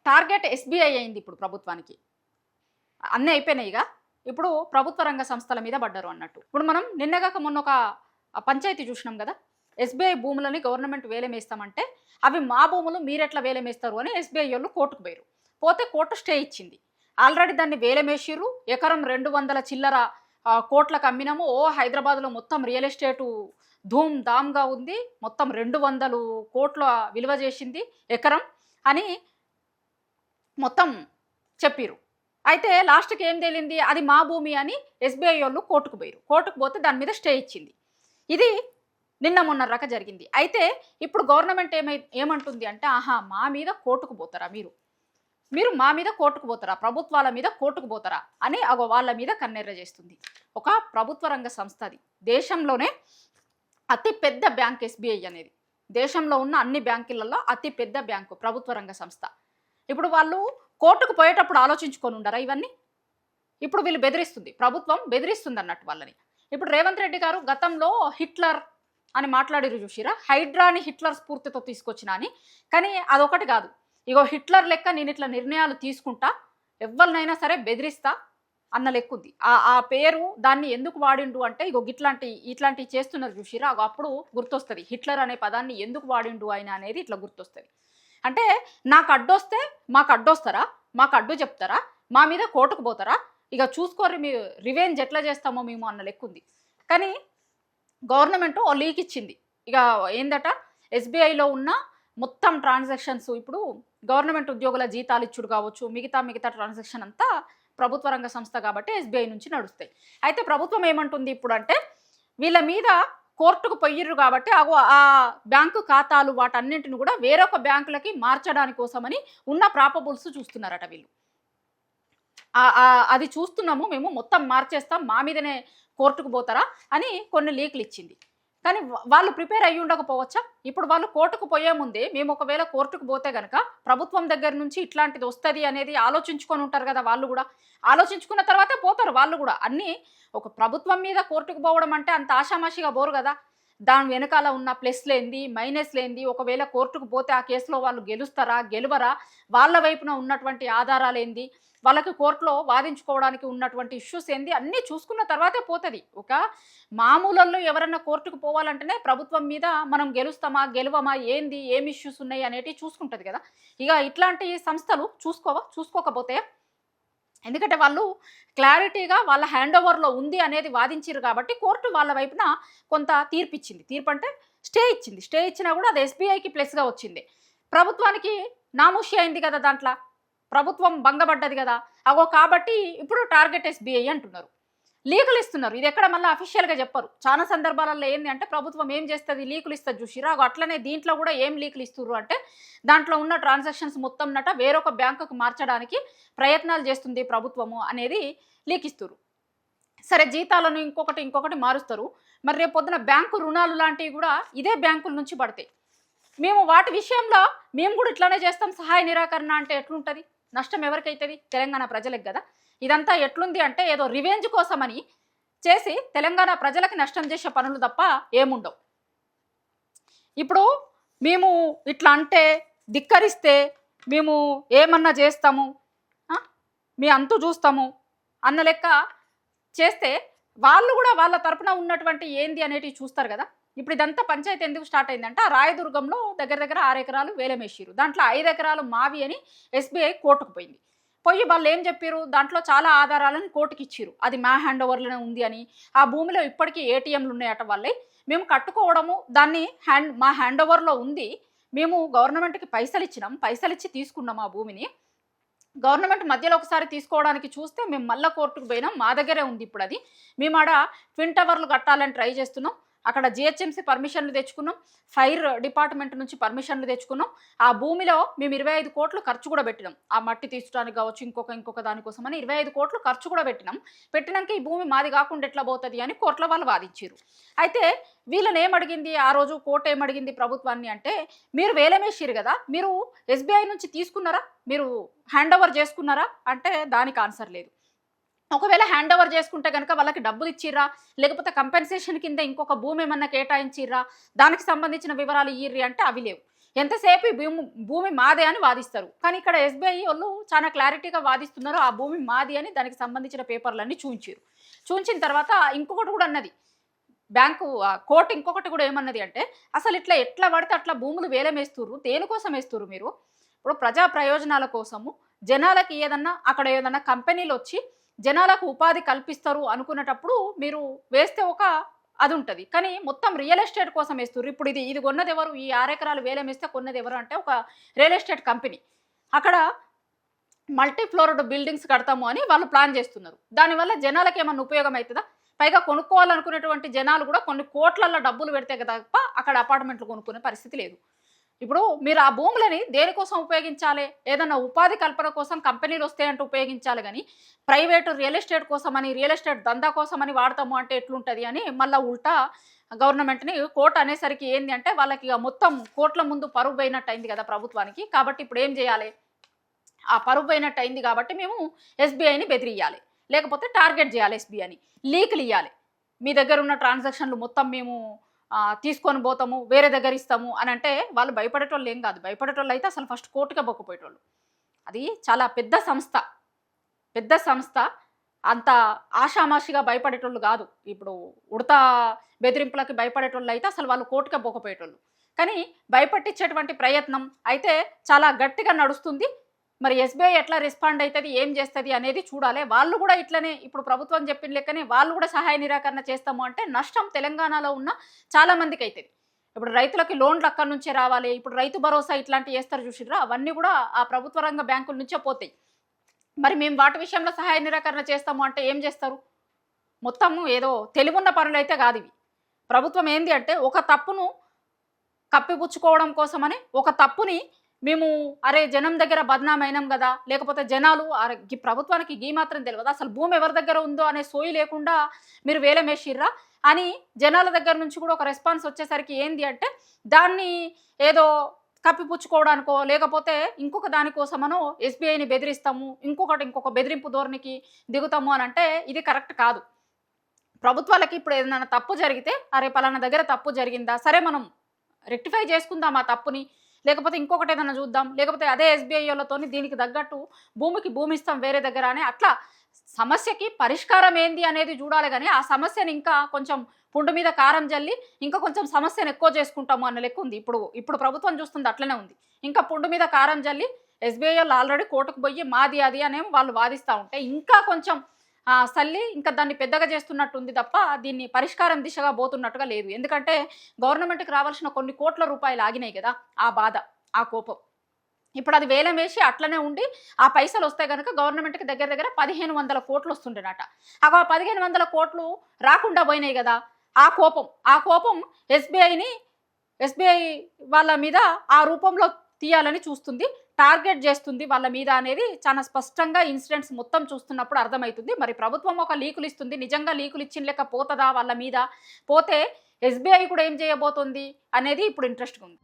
Target SBI అయింది ఇప్పుడు ప్రభుత్వానికి. అన్నీ అయిపోయినాయిగా. ఇప్పుడు ప్రభుత్వ రంగ సంస్థల మీద పడ్డారు అన్నట్టు. ఇప్పుడు మనం నిన్నగాక మొన్న ఒక పంచాయతీ చూసినాం కదా. ఎస్బీఐ భూములని గవర్నమెంట్ వేలమేస్తామంటే అవి మా భూములు మీరెట్లా వేలమేస్తారు అని ఎస్బీఐ వాళ్ళు కోర్టుకు పోయారు. పోతే కోర్టు స్టే ఇచ్చింది. ఆల్రెడీ దాన్ని వేలమేసిర్రు. ఎకరం 200 చిల్లర కోట్లకు అమ్మినాము. హైదరాబాద్లో మొత్తం రియల్ ఎస్టేటు ధూమ్ ధామ్గా ఉంది. మొత్తం 200 కోట్ల విలువ చేసింది ఎకరం అని మొత్తం చెప్పిర్రు. అయితే లాస్ట్‌కి ఏం తేలింది, అది మా భూమి అని ఎస్బీఐ వాళ్ళు కోర్టుకు పోయారు. కోర్టుకు పోతే దాని మీద స్టే ఇచ్చింది. ఇది నిన్న మొన్న రక జరిగింది. అయితే ఇప్పుడు గవర్నమెంట్ ఏమంటుంది అంటే, ఆహా మా మీద కోర్టుకు పోతారా మీరు మా మీద కోర్టుకు పోతారా, ప్రభుత్వాల మీద కోర్టుకు పోతారా అని వాళ్ళ మీద కన్నెర్ర చేస్తుంది. ఒక ప్రభుత్వ రంగ సంస్థ అది. దేశంలోనే అతి పెద్ద బ్యాంక్ ఎస్బీఐ అనేది. దేశంలో ఉన్న అన్ని బ్యాంకులలో అతి పెద్ద బ్యాంకు ప్రభుత్వ రంగ సంస్థ. ఇప్పుడు వాళ్ళు కోర్టుకు పోయేటప్పుడు ఆలోచించుకొని ఉండరా ఇవన్నీ? ఇప్పుడు వీళ్ళు బెదిరిస్తుంది, ప్రభుత్వం బెదిరిస్తుంది అన్నట్టు వాళ్ళని. ఇప్పుడు రేవంత్ రెడ్డి గారు గతంలో హిట్లర్ అని మాట్లాడిరు చూసిరా, హైడ్రాని హిట్లర్ స్ఫూర్తితో తీసుకొచ్చిన అని. కానీ అదొకటి కాదు, ఇగో హిట్లర్ లెక్క నేను ఇట్లా నిర్ణయాలు తీసుకుంటా, ఎవరినైనా సరే బెదిరిస్తా అన్న లెక్కుంది. ఆ పేరు దాన్ని ఎందుకు వాడిండు అంటే, ఇగో ఇట్లాంటివి చేస్తున్నారు చూసిరా, అప్పుడు గుర్తొస్తుంది హిట్లర్ అనే పదాన్ని ఎందుకు వాడిండు ఆయన అనేది ఇట్లా గుర్తొస్తుంది. అంటే నాకు అడ్డొస్తే మాకు అడ్డొస్తారా, మాకు అడ్డు చెప్తారా, మా మీద కోర్టుకు పోతారా, ఇక చూసుకోర్రి మీ రివెంజ్ ఎట్లా చేస్తామో మేము అన్న లెక్కుంది. కానీ గవర్నమెంట్ ఓ లీక్ ఇచ్చింది. ఇక ఏందట, ఎస్బీఐలో ఉన్న మొత్తం ట్రాన్సాక్షన్స్ ఇప్పుడు గవర్నమెంట్ ఉద్యోగుల జీతాలు ఇచ్చుడు కావచ్చు, మిగతా ట్రాన్సాక్షన్ అంతా ప్రభుత్వ రంగ సంస్థ కాబట్టి ఎస్బీఐ నుంచి నడుస్తాయి. అయితే ప్రభుత్వం ఏమంటుంది ఇప్పుడు అంటే, వీళ్ళ మీద కోర్టుకు పోయిర్రు కాబట్టి ఆ బ్యాంకు ఖాతాలు వాటన్నింటిని కూడా వేరొక బ్యాంకులకి మార్చడానికి కోసమని ఉన్న ప్రాపబుల్స్ చూస్తున్నారట వీళ్ళు. అది చూస్తున్నాము మేము, మొత్తం మార్చేస్తాం, మా మీదనే కోర్టుకు పోతారా అని కొన్ని లీకులు ఇచ్చింది. కానీ వాళ్ళు ప్రిపేర్ అయ్యి ఉండకపోవచ్చా? ఇప్పుడు వాళ్ళు కోర్టుకు పోయే ముందే మేము ఒకవేళ కోర్టుకు పోతే కనుక ప్రభుత్వం దగ్గర నుంచి ఇట్లాంటిది వస్తుంది అనేది ఆలోచించుకొని ఉంటారు కదా. వాళ్ళు కూడా ఆలోచించుకున్న తర్వాతే పోతారు వాళ్ళు కూడా. అన్నీ ఒక ప్రభుత్వం మీద కోర్టుకు పోవడం అంటే అంత ఆషామాషిగా పోరు కదా. దాని వెనకాల ఉన్న ప్లస్లేంది మైనస్లేంది, ఒకవేళ కోర్టుకు పోతే ఆ కేసులో వాళ్ళు గెలుస్తారా గెలవరా, వాళ్ళ వైపున ఉన్నటువంటి ఆధారాలు ఏంది, వాళ్ళకి కోర్టులో వాదించుకోవడానికి ఉన్నటువంటి ఇష్యూస్ ఏంది అన్నీ చూసుకున్న తర్వాతే పోతుంది. ఒక మామూలలో ఎవరన్నా కోర్టుకు పోవాలంటేనే ప్రభుత్వం మీద మనం గెలుస్తామా గెలవమా, ఏంది ఏం ఇష్యూస్ ఉన్నాయి అనేటివి చూసుకుంటుంది కదా. ఇక ఇట్లాంటి సంస్థలు చూసుకోకపోతే, ఎందుకంటే వాళ్ళు క్లారిటీగా వాళ్ళ హ్యాండ్ ఓవర్లో ఉంది అనేది వాదించారు కాబట్టి కోర్టు వాళ్ళ వైపున కొంత తీర్పు ఇచ్చింది. తీర్పు అంటే స్టే ఇచ్చింది. స్టే ఇచ్చినా కూడా అది ఎస్బీఐకి ప్లస్గా వచ్చింది. ప్రభుత్వానికి నామూషి అయింది కదా, దాంట్లో ప్రభుత్వం భంగపడ్డది కదా. కాబట్టి ఇప్పుడు టార్గెట్ ఎస్బీఐ అంటున్నారు, లీకులు ఇస్తున్నారు. ఇది ఎక్కడ మళ్ళీ అఫీషియల్గా చెప్పరు. చాలా సందర్భాలలో ఏంది అంటే, ప్రభుత్వం ఏం చేస్తుంది, లీకులు ఇస్తుంది చూసిరా, అట్లనే దీంట్లో కూడా ఏం లీకులు ఇస్తున్నారు అంటే, దాంట్లో ఉన్న ట్రాన్సాక్షన్స్ మొత్తం వేరొక బ్యాంకుకు మార్చడానికి ప్రయత్నాలు చేస్తుంది ప్రభుత్వము అనేది లీక్ ఇస్తున్నారు. సరే, జీతాలను ఇంకొకటి మారుస్తారు. మరి రేపు పొద్దున బ్యాంకు రుణాలు లాంటివి కూడా ఇదే బ్యాంకుల నుంచి పడతాయి. మేము వాటి విషయంలో మేము కూడా ఇట్లానే చేస్తాం, సహాయ నిరాకరణ అంటే ఎట్లుంటుంది, నష్టం ఎవరికైతుంది, తెలంగాణ ప్రజలకు కదా. ఇదంతా ఎట్లుంది అంటే, ఏదో రివెంజ్ కోసమని చేసి తెలంగాణ ప్రజలకు నష్టం చేసే పనులు తప్ప ఏముండవు. ఇప్పుడు మేము ఇట్లా అంటే ధిక్కరిస్తే మేము ఏమన్నా చేస్తాము, మీ అంతు చూస్తాము అన్న లెక్క చేస్తే వాళ్ళు కూడా వాళ్ళ తరపున ఉన్నటువంటి ఏంది అనేటివి చూస్తారు కదా. ఇప్పుడు ఇదంతా పంచాయతీ ఎందుకు స్టార్ట్ అయిందంటే, ఆ రాయదుర్గంలో దగ్గర 6 ఎకరాలు వేలమేసిరు. దాంట్లో 5 ఎకరాలు మావి అని ఎస్బీఐ కోర్టుకు పోయింది. పోయి వాళ్ళు ఏం చెప్పారు, దాంట్లో చాలా ఆధారాలను కోర్టుకి ఇచ్చిరు, అది మా హ్యాండ్ ఓవర్లోనే ఉంది అని. ఆ భూమిలో ఇప్పటికీ ఏటీఎంలు ఉన్నాయట వాళ్ళే, మేము కట్టుకోవడము దాన్ని మా హ్యాండ్ ఓవర్లో ఉంది, మేము గవర్నమెంట్కి పైసలు ఇచ్చినాం, పైసలు ఇచ్చి తీసుకున్నాం ఆ భూమిని. గవర్నమెంట్ మధ్యలో ఒకసారి తీసుకోవడానికి చూస్తే మేము మళ్ళీ కోర్టుకు పోయినాం, మా దగ్గరే ఉంది ఇప్పుడు అది. మేము ఆడ ట్విన్ టవర్లు కట్టాలని ట్రై చేస్తున్నాం, అక్కడ జిహెచ్ఎంసీ పర్మిషన్లు తెచ్చుకున్నాం, ఫైర్ డిపార్ట్మెంట్ నుంచి పర్మిషన్లు తెచ్చుకున్నాం. ఆ భూమిలో మేము 25 కోట్లు ఖర్చు కూడా పెట్టినాం, ఆ మట్టి తీర్చడానికి కావచ్చు ఇంకొక దానికోసం అని 25 కోట్లు ఖర్చు కూడా పెట్టినాక ఈ భూమి మాది కాకుండా ఎట్లా పోతుంది అని కోర్టులో వాళ్ళు వాదించారు. అయితే వీళ్ళని ఏమడిగింది ఆ రోజు కోర్టు, ఏమడిగింది ప్రభుత్వాన్ని అంటే, మీరు వేలమేసిరు కదా, మీరు ఎస్బీఐ నుంచి తీసుకున్నారా, మీరు హ్యాండ్ ఓవర్ చేసుకున్నారా అంటే దానికి ఆన్సర్ లేదు. ఒకవేళ హ్యాండ్ ఓవర్ చేసుకుంటే కనుక వాళ్ళకి డబ్బులు ఇచ్చిర్రా, లేకపోతే కంపెన్సేషన్ కింద ఇంకొక భూమి ఏమన్నా కేటాయించిర్రా, దానికి సంబంధించిన వివరాలు ఇయ్యిర్రి అంటే అవి లేవు. ఎంతసేపు ఈ భూమి మాదే అని వాదిస్తారు. కానీ ఇక్కడ ఎస్బీఐ వాళ్ళు చాలా క్లారిటీగా వాదిస్తున్నారు, ఆ భూమి మాది అని దానికి సంబంధించిన పేపర్లన్నీ చూయించారు. చూయించిన తర్వాత ఇంకొకటి కూడా అన్నది బ్యాంకు కోర్టు, ఇంకొకటి కూడా ఏమన్నది అంటే అసలు ఎట్లా పడితే అట్లా భూములు వేలం వేస్తుర్రు, దేనికోసం వేస్తుర్రు మీరు? ఇప్పుడు ప్రజా ప్రయోజనాల కోసము జనాలకి అక్కడ ఏదన్నా కంపెనీలు వచ్చి జనాలకు ఉపాధి కల్పిస్తారు అనుకునేటప్పుడు మీరు వేస్తే అది ఉంటుంది. కానీ మొత్తం రియల్ ఎస్టేట్ కోసం వేస్తుర్రు. ఇప్పుడు ఇది కొన్నది ఎవరు? ఈ 6 ఎకరాలు వేలం వేస్తే కొన్నది ఎవరు అంటే ఒక రియల్ ఎస్టేట్ కంపెనీ. అక్కడ మల్టీ ఫ్లోర్డ్ బిల్డింగ్స్ కడతాము అని వాళ్ళు ప్లాన్ చేస్తున్నారు. దానివల్ల జనాలకి ఏమన్నా ఉపయోగం అవుతుందా? పైగా కొనుక్కోవాలనుకునేటువంటి జనాలు కూడా కొన్ని కోట్లల్లో డబ్బులు పెడితే తప్ప అక్కడ అపార్ట్మెంట్లు కొనుక్కునే పరిస్థితి లేదు. ఇప్పుడు మీరు ఆ భూములని దేనికోసం ఉపయోగించాలి? ఏదన్నా ఉపాధి కల్పన కోసం కంపెనీలు వస్తాయంటే ఉపయోగించాలి, కానీ ప్రైవేటు రియల్ ఎస్టేట్ కోసం అని, రియల్ ఎస్టేట్ దందా కోసం అని వాడతాము అంటే ఎట్లుంటుంది అని మళ్ళీ ఉల్టా గవర్నమెంట్ని కోర్టు అనేసరికి ఏంది అంటే వాళ్ళకి మొత్తం కోట్ల ముందు పరువు పోయినట్టు అయింది కదా ప్రభుత్వానికి. కాబట్టి ఇప్పుడు ఏం చేయాలి? ఆ పరువు పోయినట్టు అయింది కాబట్టి మేము ఎస్బీఐని బెదిరియాలి, లేకపోతే టార్గెట్ చేయాలి, ఎస్బీఐని లీకులు ఇవ్వాలి. మీ దగ్గర ఉన్న ట్రాన్సాక్షన్లు మొత్తం మేము తీసుకొని పోతాము, వేరే దగ్గర ఇస్తాము అని అంటే వాళ్ళు భయపడేటోళ్ళు ఏం కాదు. భయపడేటోళ్ళు అయితే అసలు ఫస్ట్ కోర్టుకే బొక్కపోయేటోళ్ళు. అది చాలా పెద్ద సంస్థ, అంత ఆషామాషిగా భయపడేటోళ్ళు కాదు. ఇప్పుడు ఉడతా బెదిరింపులకి భయపడేటోళ్ళు అయితే అసలు వాళ్ళు కోర్టుకే బొక్కపోయేటోళ్ళు. కానీ భయపట్టించేటువంటి ప్రయత్నం అయితే చాలా గట్టిగా నడుస్తుంది. మరి ఎస్బీఐ ఎట్లా రెస్పాండ్ అవుతుంది, ఏం చేస్తుంది అనేది చూడాలి. వాళ్ళు కూడా ఇట్లనే ఇప్పుడు ప్రభుత్వం చెప్పిన లెక్కనే వాళ్ళు కూడా సహాయ నిరాకరణ చేస్తాము అంటే నష్టం తెలంగాణలో ఉన్న చాలా మందికి అవుతుంది. ఇప్పుడు రైతులకి లోన్లు అక్కడి నుంచే రావాలి. ఇప్పుడు రైతు భరోసా ఇట్లాంటివి చేస్తారు చూసిర్రా, అవన్నీ కూడా ఆ ప్రభుత్వ రంగ బ్యాంకుల నుంచే పోతాయి. మరి మేము వాటి విషయంలో సహాయ నిరాకరణ చేస్తాము అంటే ఏం చేస్తారు? మొత్తము ఏదో తెలివున్న పనులు అయితే కాదు ఇవి. ప్రభుత్వం ఏంది అంటే ఒక తప్పును కప్పిపుచ్చుకోవడం కోసమని ఒక తప్పుని మేము అరే జనం దగ్గర బదనామైనాం కదా, లేకపోతే జనాలు అరే ప్రభుత్వానికి గీ మాత్రం తెలియదు, అసలు భూమి ఎవరి దగ్గర ఉందో అనే సోయి లేకుండా మీరు వేలమేసిర్రా అని జనాల దగ్గర నుంచి కూడా ఒక రెస్పాన్స్ వచ్చేసరికి ఏంది అంటే దాన్ని ఏదో కప్పిపుచ్చుకోవడానికో లేకపోతే ఇంకొక దానికోసమనో ఎస్బీఐని బెదిరిస్తాము, ఇంకొక బెదిరింపు ధోరణికి దిగుతాము అని అంటే ఇది కరెక్ట్ కాదు. ప్రభుత్వాలకి ఇప్పుడు ఏదైనా తప్పు జరిగితే అరే పలానా దగ్గర తప్పు జరిగిందా, సరే మనం రెక్టిఫై చేసుకుందాం ఆ తప్పుని, లేకపోతే ఇంకొకటి ఏదైనా చూద్దాం, లేకపోతే అదే ఎస్బీఐలతో దీనికి తగ్గట్టు భూమికి భూమి ఇస్తాం వేరే దగ్గర అని అట్లా సమస్యకి పరిష్కారం ఏంది అనేది చూడాలి. కానీ ఆ సమస్యను ఇంకా కొంచెం పుండు మీద కారం జల్లి ఇంకా కొంచెం సమస్యను ఎక్కువ చేసుకుంటాము అన్న లెక్క ఉంది. ఇప్పుడు ప్రభుత్వం చూస్తుంది అట్లనే ఉంది. ఇంకా పుండు మీద కారం జల్లి ఎస్బీఐ వాళ్ళు ఆల్రెడీ కోర్టుకు పోయి మాది అది అనేమో వాళ్ళు వాదిస్తూ ఉంటే ఇంకా కొంచెం సల్లి ఇంకా దాన్ని పెద్దగా చేస్తున్నట్టుంది తప్ప దీన్ని పరిష్కారం దిశగా పోతున్నట్టుగా లేదు. ఎందుకంటే గవర్నమెంట్కి రావాల్సిన కొన్ని కోట్ల రూపాయలు ఆగినాయి కదా, ఆ బాధ, ఆ కోపం. ఇప్పుడు అది వేలం వేసి అట్లనే ఉండి ఆ పైసలు వస్తే కనుక గవర్నమెంట్కి దగ్గర 1500 కోట్లు వస్తుండేనట. ఆ 1500 కోట్లు రాకుండా పోయినాయి కదా, ఆ కోపం ఎస్బీఐ వాళ్ళ మీద ఆ రూపంలో తీయాలని చూస్తుంది, టార్గెట్ చేస్తుంది వాళ్ళ మీద అనేది చాలా స్పష్టంగా ఇన్సిడెంట్స్ మొత్తం చూస్తున్నప్పుడు అర్థమవుతుంది. మరి ప్రభుత్వం ఒక లీకులు ఇస్తుంది, నిజంగా లీకులు ఇచ్చిన లెక్క పోతుందా వాళ్ళ మీద? పోతే ఎస్బీఐ కూడా ఏం చేయబోతుంది అనేది ఇప్పుడు ఇంట్రెస్ట్గా ఉంది.